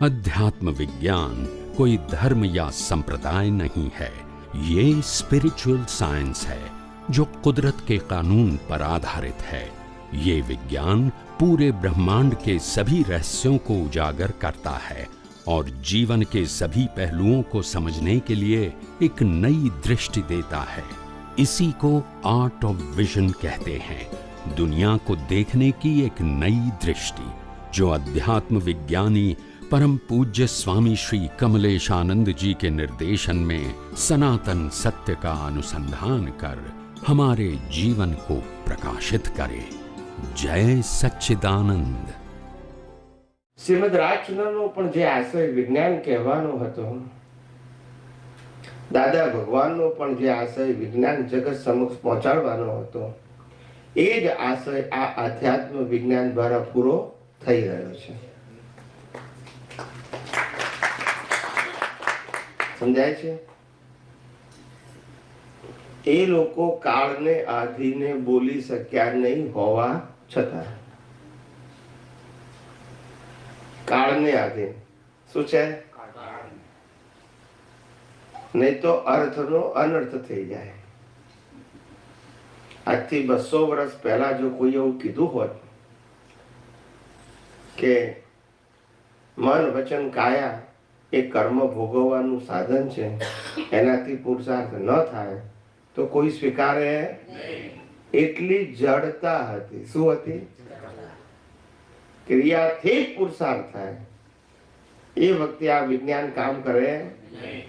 अध्यात्म विज्ञान कोई धर्म या संप्रदाय नहीं है, ये स्पिरिचुअल साइंस है जो कुदरत के कानून पर आधारित है। ये विज्ञान पूरे ब्रह्मांड के सभी रहस्यों को उजागर करता है और जीवन के सभी पहलुओं को समझने के लिए एक नई दृष्टि देता है। इसी को आर्ट ऑफ विजन कहते हैं, दुनिया को देखने की एक नई दृष्टि, जो अध्यात्म विज्ञानी परम पूज्य स्वामी श्री कमलेशानंद जी के निर्देशन में सनातन सत्य का अनुसंधान कर हमारे जीवन को प्रकाशित करे। जय सच्चिदानंद। શ્રીમદ રાજચંદ્રનો પણ જે આશય વિજ્ઞાન કહેવાનો હતો, દાદા ભગવાનનો પણ જે આશય વિજ્ઞાન જગત સમક્ષ પહોંચાડવાનો હતો, એ જ આશય આ આધ્યાત્મ વિજ્ઞાન દ્વારા પૂરો થઈ રહ્યો છે। સમજાય છે? એ લોકો કાળને આધીને બોલી શક્યા નહીં હોવા છતાં, કાળને આધીન શું છે? નહીં તો અર્થનો અનર્થ થઈ જાય। આજથી 200 વર્ષ પહેલા જો કોઈ એવું કીધું હોત કે મન વચન કાયા એ કર્મ ભોગવવાનું સાધન છે, એનાથી પુરુષાર્થ ન થાય તો કોઈ સ્વીકારે નહીં। એટલી જડતા હતી। શું હતી? ક્રિયાથી જ પુરુષાર્થ થાય। એ વખતે આ વિજ્ઞાન કામ કરે નહીં।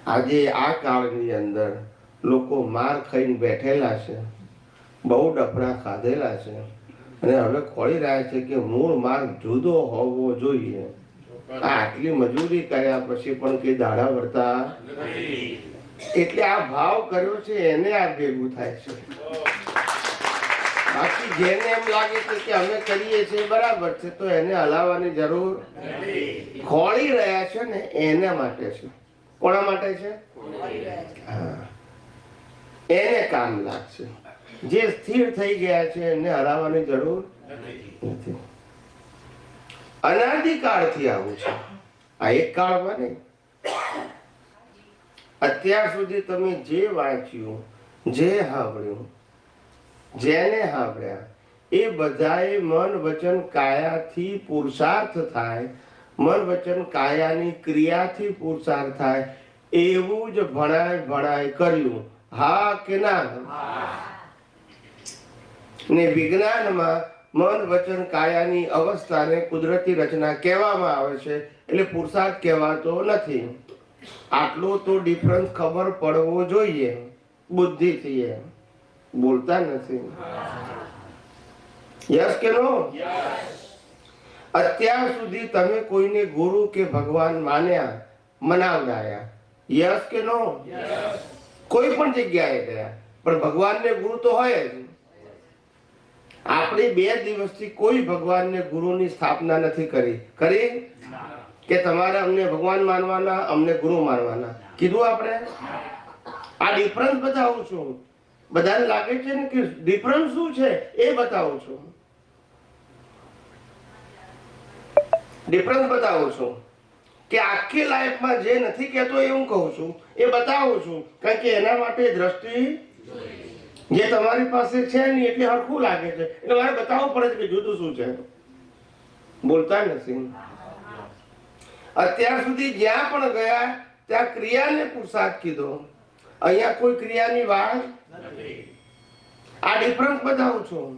આજે આ કાળની અંદર લોકો માર ખાઈને બેઠેલા છે, બહુ ડફડા ખાધેલા છે અને હવે ખોળી રહ્યા છે કે મૂળ માર્ગ જુદો હોવો જોઈએ। આટલી મજૂરી કર્યા પછી પણ કે દાડા વળતા નથી। એટલે આ ભાવ કર્યો છે એને આ ભેગું થાય છે। બાકી જેને એમ લાગે છે કે અમે કરીએ છીએ બરાબર છે તો એને હલાવવાની જરૂર નથી। ખોળી રહ્યા છે ને એના માટે છે। કોના માટે છે? એને કામ લાગશે। જે સ્થિર થઈ ગયા છે એને હલાવવાની જરૂર નથી। અનાદિકાળથી આવું છે, આ એક કાળમાં નહીં। અત્યાર સુધી તમે જે વાંચ્યું, જે સાંભળ્યું, જેને સાંભળ્યા, એ બધાએ મન વચન કાયાથી પુરુષાર્થ થાય, મન વચન કાયાની ક્રિયાથી પુરુષાર્થ થાય એવું જ ભણાય કર્યું। હા કે ના? ને વિજ્ઞાનમાં મન વચન કાયાની અવસ્થાને કુદરતી રચના કહેવામાં આવે છે, એટલે પુરુષાર્થ કહેવાતો નથી। આટલો તો ડિફરન્સ ખબર પડવો જોઈએ બુદ્ધિથી। એ બોલતા નથી। યસ કે નો? અત્યાર સુધી તમે કોઈને ગુરુ કે ભગવાન માન્યા, મનાવડાયા? યસ કે નો? કોઈ પણ જગ્યાએ ગયા પણ ભગવાનને ગુરુ તો હોય જ। આપણે 2 દિવસથી કોઈ ભગવાનને ગુરુની સ્થાપના નથી કરી કે તમારે અમને ભગવાન માનવાના, અમને ગુરુ માનવાના કીધું આપણે? આ ડિફરન્સ બતાવું છું। બધાને લાગે છે ને કે ડિફરન્સ શું છે એ બતાવું છું। ડિફરન્સ બતાવું છું કે આખી લાઈફમાં જે નથી કહેતો એ હું કહું છું, એ બતાવું છું। કારણ કે એના માટે દ્રષ્ટિ જે તમારી પાસે છે ને એટલે હરખું લાગે છે, એટલે મારે બતાવવું પડે છે કે જુદું શું છે। બોલતા નથી। અત્યાર સુધી જ્યાં પણ ગયા ત્યાં ક્રિયાને પુરુષાર્થ કીધો, અહીંયા કોઈ ક્રિયાની વાત નથી। આ ડિફરન્સ બતાવું છું।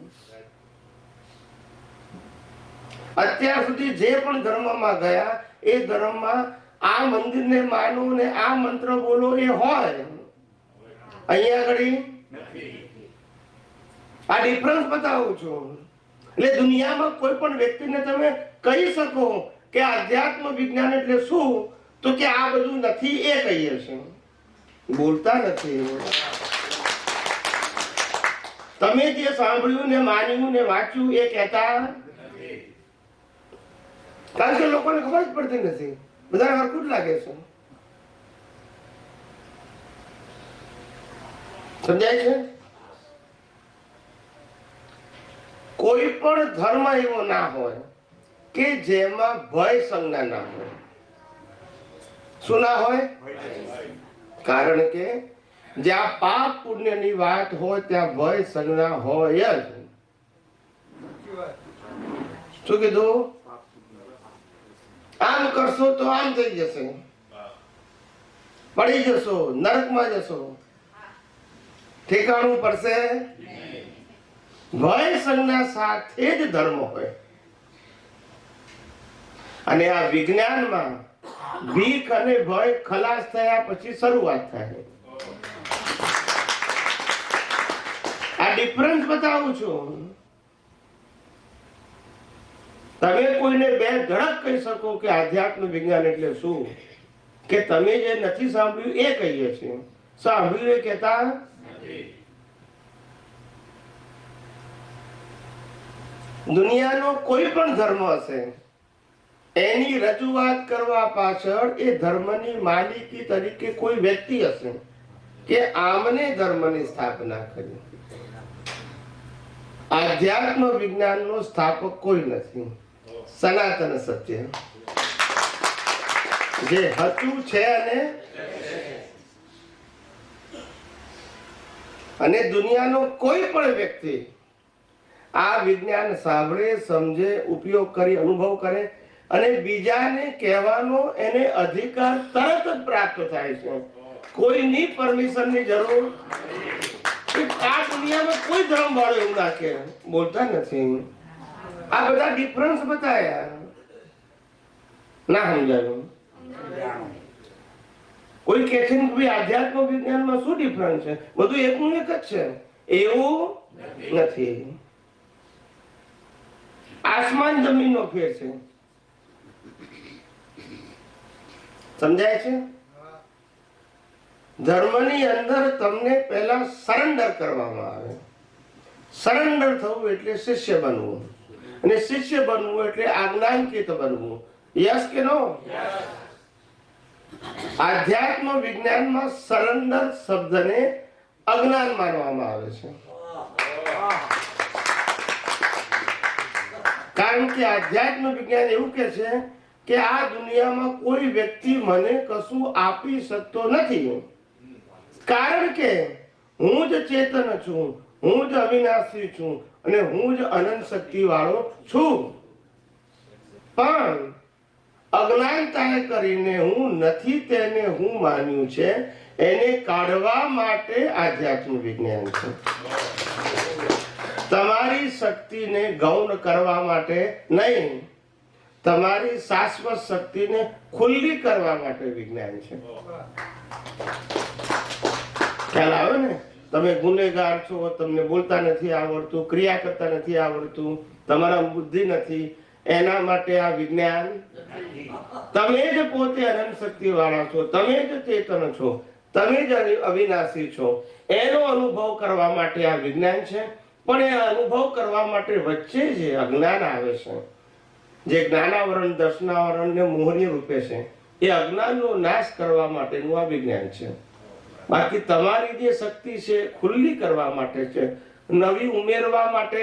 અત્યાર સુધી જે પણ ધર્મમાં ગયા એ ધર્મમાં આ મંદિરને માનો ને આ મંત્ર બોલો એ હોય, અહીંયા આગળ નથી। આ ડિફરન્સ બતાવું છું। એટલે દુનિયામાં કોઈ પણ વ્યક્તિને તમે કહી શકો કે આધ્યાત્મ વિજ્ઞાન એટલે શું, તો કે આ બધું નથી એ કહીએ છે। બોલતા નથી। તમે જે સાંભળ્યું ને માન્યું ને વાંચ્યું એ કહેતા નથી। કારણ કે લોકોને ખબર જ પડતી નથી, બધાને હરખું જ લાગે છે। સમજાય છે? કોઈ પણ ધર્મ એવો ના હોય કે જેમાં ભય સંજ્ઞા ના હોય. શું ના હોય? કારણ કે જ્યાં પાપ પુણ્યની વાત હોય ત્યાં ભય સંજ્ઞા હોય જ. શું કીધું? આમ કરશો તો આમ થઈ જશે, પડી જશો, નરકમાં જશો, ઠેકાણું પડશે. ભય સંજ્ઞા સાથે જ ધર્મ હોય. અને આ વિજ્ઞાનમાં ભીખ અને ભય ખલાસ થયા પછી શરૂઆત થાય. આ ડિફરન્સ બતાવું છું. તમે કોઈને બે ધડક કહી શકો કે આધ્યાત્મ વિજ્ઞાન એટલે શું, કે તમે જે નથી સાંભળ્યું એ કહીએ છીએ, સાંભળ્યું એ કહેતા નથી. દુનિયાનો કોઈ પણ ધર્મ હશે, એની રજૂઆત કરવા પાછળ એ ધર્મની માલિકી તરીકે કોઈ વ્યક્તિ હશે કે આમને ધર્મની સ્થાપના કરી. આધ્યાત્મ વિજ્ઞાનનો સ્થાપક કોઈ નથી. સનાતન સત્ય જે હતું છે અને દુનિયાનો કોઈ પણ વ્યક્તિ આ વિજ્ઞાન સાંભળે, સમજે, ઉપયોગ કરી, અનુભવ કરે અને બીજાને કહેવાનો એને અધિકાર તરત જ પ્રાપ્ત થાય છે. કોઈની પરમિશનની જરૂર. આ દુનિયામાં કોઈ ધર્મ વાળો એવું ના કે બોલતા નથી. આ બધા ડિફરન્સ બતાયા. ના સમજાયું? કોઈ કહે છે કે આધ્યાત્મ વિજ્ઞાનમાં શું ડિફરન્સ છે? બધું એકનું એક જ છે. એવું નથી. આસમાન જમીનનો ફેર છે. સમજાય છે? ધર્મની અંદર તમને પહેલા સરેન્ડર કરવામાં આવે. સરેન્ડર થવું એટલે શિષ્ય બનવું, અને શિષ્ય બનવું એટલે આજ્ઞાંકિત બનવું. યસ કે નો? આધ્યાત્મ વિજ્ઞાનમાં સરેન્ડર શબ્દને અજ્ઞાન માનવામાં આવે છે. કારણ કે આધ્યાત્મ વિજ્ઞાન એવું કે છે કે આ દુનિયામાં કોઈ વ્યક્તિ મને કશું આપી શકતો નથી, કારણ કે હું જ ચેતન છું, હું જ અવિનાશી છું અને હું જ અનંત શક્તિ વાળો છું. પણ અજ્ઞાનતાએ કરીને હું નથી તેને હું માન્યું છે, એને કાઢવા માટે આધ્યાત્મ વિજ્ઞાન છે. તમારી શક્તિને ગૌણ કરવા માટે નહીં, તમારી શાશ્વત શક્તિને ખુલ્લી કરવા માટે વિજ્ઞાન છે. ખ્યાલ આવે ને? તમે ગુનેગાર છો, તમને બોલતા નથી આવડતું, ક્રિયા કરતા નથી આવડતું, તમારા બુદ્ધિ નથી, એના માટે આ વિજ્ઞાન. તમે જ પોતે અનંત શક્તિ વાળા છો, તમે જ ચેતન છો, તમે જ અવિનાશી છો, એનો અનુભવ કરવા માટે આ વિજ્ઞાન છે. પણ એ અનુભવ કરવા માટે વચ્ચે જે અજ્ઞાન આવે છે, જે જ્ઞાનાવરણ, દર્શનાવરણ ને મોહની રૂપે છે, એ અજ્ઞાનનો નાશ કરવા માટેનું આ વિજ્ઞાન છે. બાકી તમારી જે શક્તિ છે ખુલ્લી કરવા માટે છે, નવી ઉમેરવા માટે.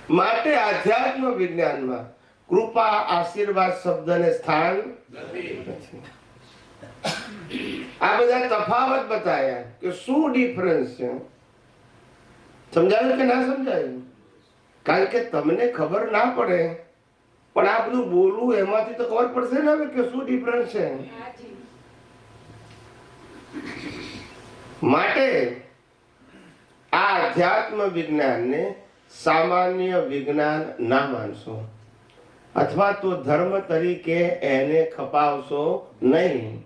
માટે આધ્યાત્મ વિજ્ઞાનમાં કૃપા, આશીર્વાદ શબ્દને સ્થાન નથી. આ બધા તફાવત બતાયા કે શું ડિફરન્સ છે. સમજાયું કે ના સમજાયું? કારણ કે તમને ખબર ના પડે, પણ આ બધું બોલવું એમાંથી તો ખબર પડશે ને કે શું ડિફરન્સ છે. માટે આ આધ્યાત્મ વિજ્ઞાનને સામાન્ય વિજ્ઞાન ના માનશો, અથવા તો ધર્મ તરીકે એને ખપાવશો નહીં.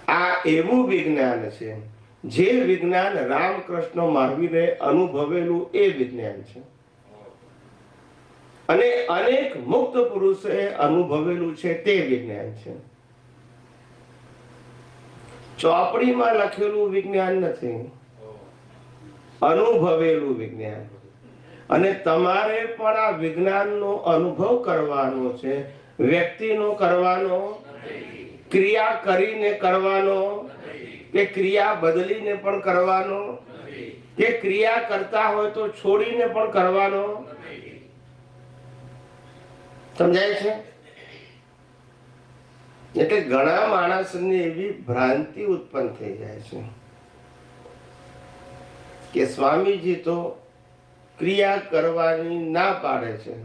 આ એવું વિજ્ઞાન છે જે વિજ્ઞાન રામકૃષ્ણ મહાવીરે અનુભવેલું એ વિજ્ઞાન છે, અને અનેક મુક્ત પુરુષે અનુભવેલું છે તે વિજ્ઞાન છે. ચોપડીમાં લખેલું વિજ્ઞાન નથી, અનુભવેલું વિજ્ઞાન. અને તમારે પણ આ વિજ્ઞાનનો અનુભવ કરવાનો છે, વ્યક્તિનો કરવાનો, ક્રિયા કરીને કરવાનો કે ક્રિયા બદલીને પણ કરવાનો. કે ક્રિયા કરતા હોય તો છોડીને પણ કરવાનો. સમજાય છે? એટલે ઘણા માણસની એવી ભ્રાંતિ ઉત્પન્ન થઈ જાય છે કે સ્વામીજી તો ક્રિયા કરવાની ના પાડે છે.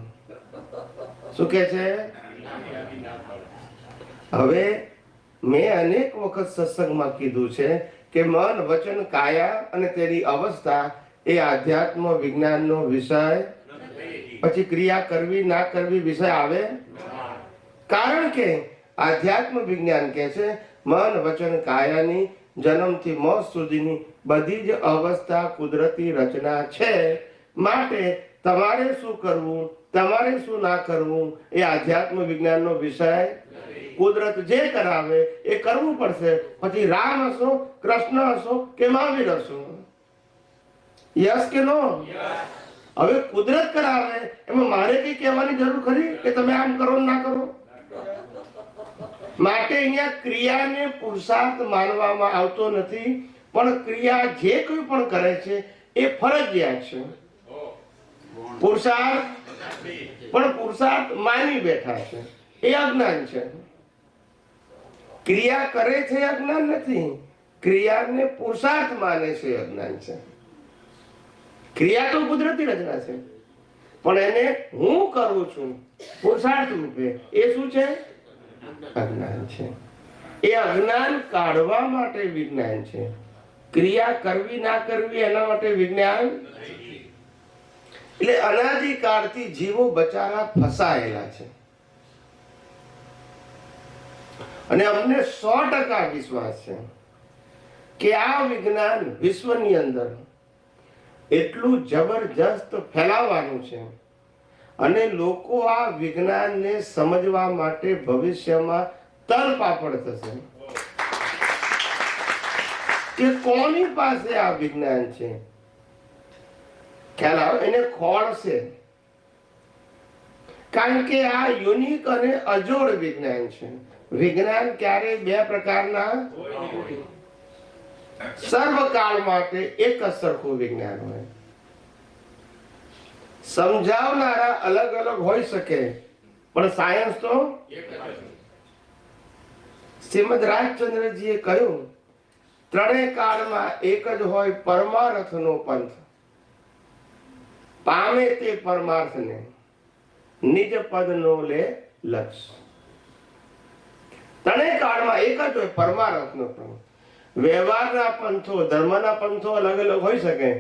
શું કે છે? હવે મેં અનેક વખત સત્સંગમાં કીધું છે કે મન, વચન, કાયા અને તેની અવસ્થા એ આધ્યાત્મ વિજ્ઞાનનો વિષય. પછી ક્રિયા કરવી ના કરવી વિષય આવે. કારણ કે આધ્યાત્મ વિજ્ઞાન કહે છે મન, વચન, કાયાની જન્મથી મોત સુધીની બધી જ અવસ્થા કુદરતી રચના છે. માટે તમારે શું કરવું, તમારે શું ના કરવું એ આધ્યાત્મ વિજ્ઞાનનો વિષય. કુદરત જે કરાવે એ કરવું પડશે. પછી રામ હશો, કૃષ્ણ હશો કે મહાવીર હશો. યસ કે નો? હવે કુદરત કરાવે એમાં મારે કઈ કહેવાની જરૂર ખરી કે તમે આમ કરો ના કરો? માટે અહીંયા ક્રિયાને પુરુષાર્થ માનવામાં આવતો નથી, પણ ક્રિયા જે કોઈ પણ કરે છે એ ફરજિયાત છે. પુરુષાર્થ પણ પુરુષાર્થ માની બેઠા છે એ અજ્ઞાન છે. ક્રિયા કરે છે અજ્ઞાન નથી, ક્રિયાને પુરુષાર્થ માને છે અજ્ઞાન છે. ક્રિયા તો કુદરતી રચના છે, પણ એને હું કરું છું પુરુષાર્થ રૂપે એ શું છે? અજ્ઞાન છે. એ અજ્ઞાન કાઢવા માટે વિજ્ઞાન છે. ક્રિયા કરવી ના કરવી એના માટે વિજ્ઞાન. એટલે અનાદિકાળથી જીવો બચારા ફસાયેલા છે. અને અમને 100% વિશ્વાસ છે કે આ વિજ્ઞાન વિશ્વની અંદર એટલું જબરજસ્ત ફેલાવવાનું છે અને લોકો આ વિજ્ઞાનને સમજવા માટે ભવિષ્યમાં તલપાપડ થશે કે કોની પાસે આ વિજ્ઞાન છે. ખ્યાલ આવે? એને ખોળશે. કારણ કે આ યુનિક અને અજોડ વિજ્ઞાન છે. વિજ્ઞાન ક્યારે બે પ્રકારના? સર્વકાળ માટે એક જ સરખું વિજ્ઞાન હોય. સમજાવનારા અલગ અલગ હોઈ શકે પણ સાયન્સ તો શ્રીમદ રાજચંદ્રજીએ કહ્યું ત્રણેય કાળમાં એક જ હોય પરમાર્થનો પંથ. પામે તે પરમાર્થને નિજ પદનો લે લક્ષ્ય. ત્રણેય કાળમાં એક જ હોય પરમાર્થનો પંથ. વ્યવહારના પંથો, ધર્મના પંથો અલગ અલગ હોઈ શકે,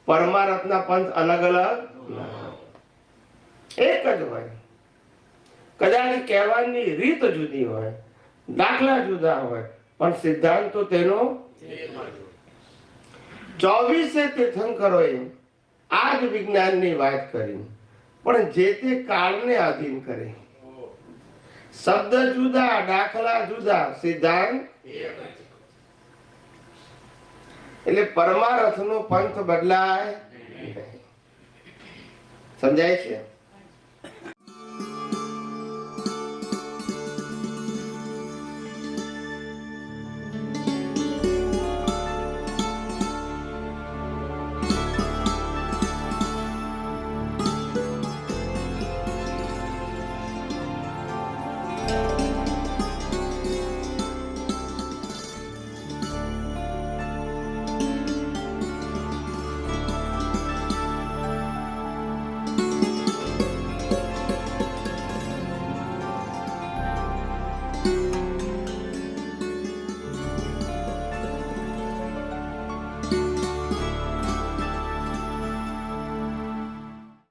પરમાર્થના પંથ અલગ અલગ એક જ હોય. કદાચ કહેવાની રીત જુદી હોય, દાખલા જુદા હોય, પણ સિદ્ધાંત તો તેનો 24 તીર્થંકરોએ આ જ વિજ્ઞાનની વાત કરી, પણ જે તે કાળને આધીન કરે. શબ્દ જુદા, દાખલા જુદા, સિદ્ધાંત. એટલે પરમાર્થનો પંથ બદલાય. સમજાય છે?